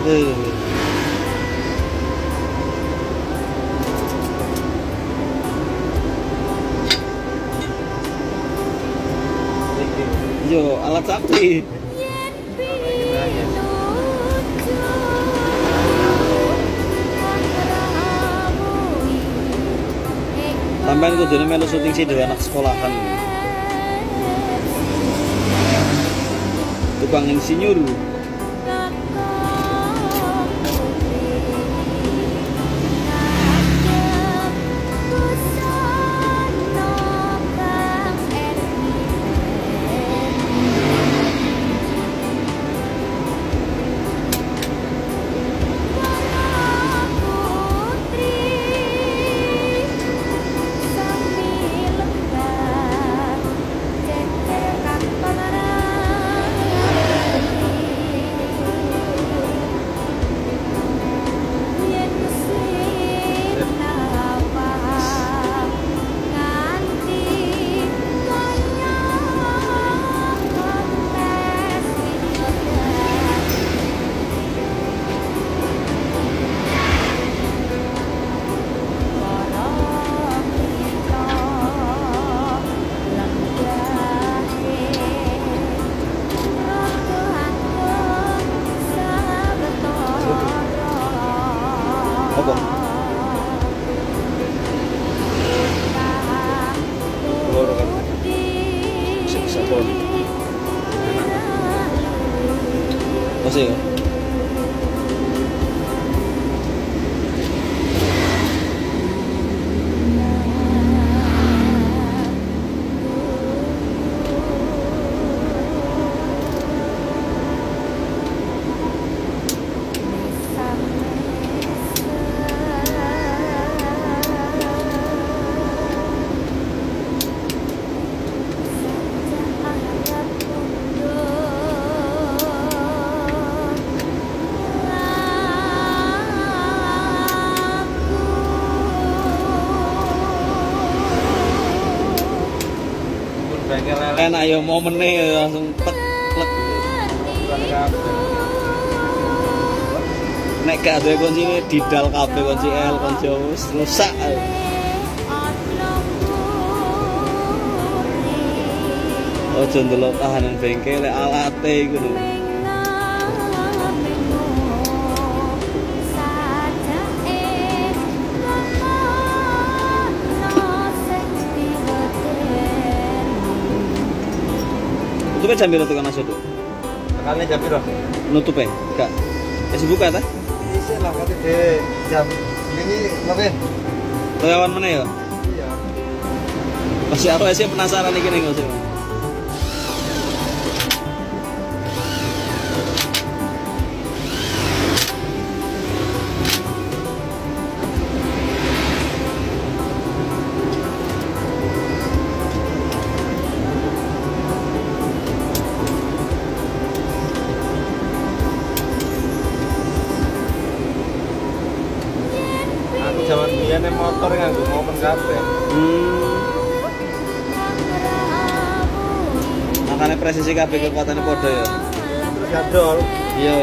Yo, alat sapi. Sampai kudune melu syuting sih dari anak sekolahan. Tukang insinyur. Apa? Loro kan. Bisa pon. Masih ya? Enak ya momennya langsung tek plek. Nek gak ada kunci ini didal kabeh kunci L kunci wis rusak. Ojo ndelok kahanan bengkel lek alate iku lho. Tutupnya jam berapa tukang nasi tuh? Tekannya jam berapa? Nutupnya? Enggak. Masih buka tak? Isi lah, nanti di jam ini ngapain? Lawan mana ya? Iya. Masih aku sih penasaran nih gini nggak sih? Zaman biyen motor nganggo momen kabeh. Makanya presisi kabeh kekuatannya podo ya. Terus gadol. Iya.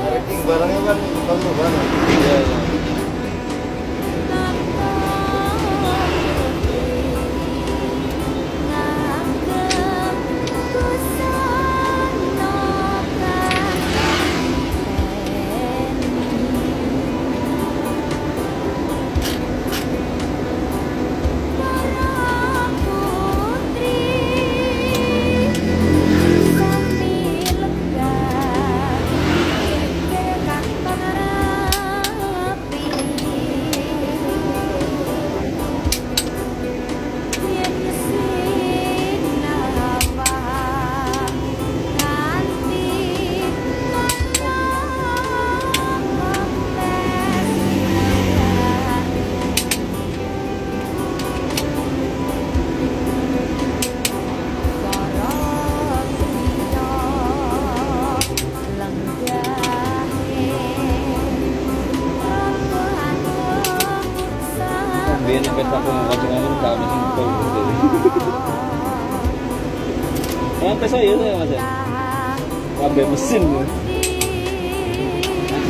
Ranking barangnya kan perlu banget. Iya. Biar sampai aku ngomong gak mesin kau gitu. Sampai saya mas ya. Kabeh mesin.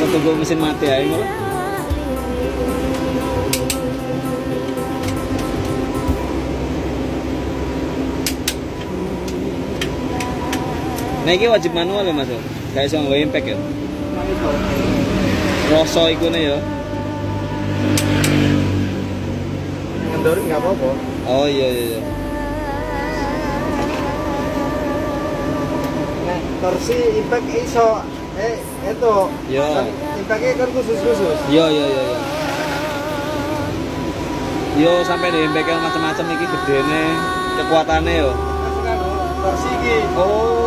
atau tunggu mesin mati aja malah. Nah ini wajib manual ya mas, kayak sama nggak impact ya. Rasa ikune ya. Ngendorin nggak apa-apa. Oh iya iya. Iya. Nah, torsi impact iso itu. Ya. Kan impactnya kan khusus. Iya iya iya. Iya. Yo sampai di impact yang macam-macam iki gedene, kekuatannya yo. Kan torsi iki. Oh.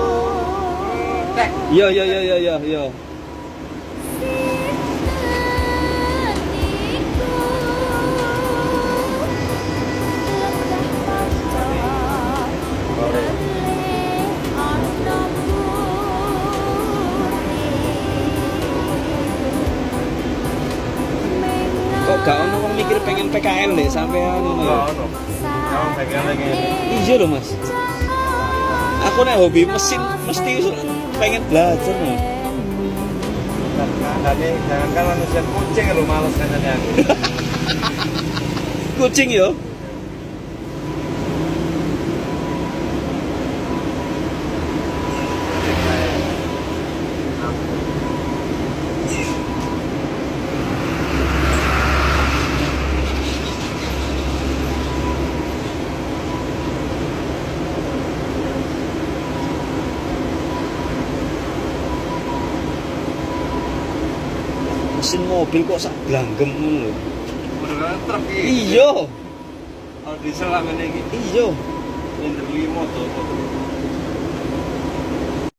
Tek. Iya iya iya iya iya iya. Kok gak ono wong mikir pengen PKL deh sampai anu Enggak ya. ono. Kamu pengen lagi. Iya loh mas. Aku nek hobi mesin mesti pengen belajar loh. Nah, jangankan manusia kucing lu males katanya. Kucing yo. Mesin mobil kok sak blanggem ngono lho. Beneran truk iki. Iya. Kalau diesel lah ngene iki. Iya. Nyender limo to.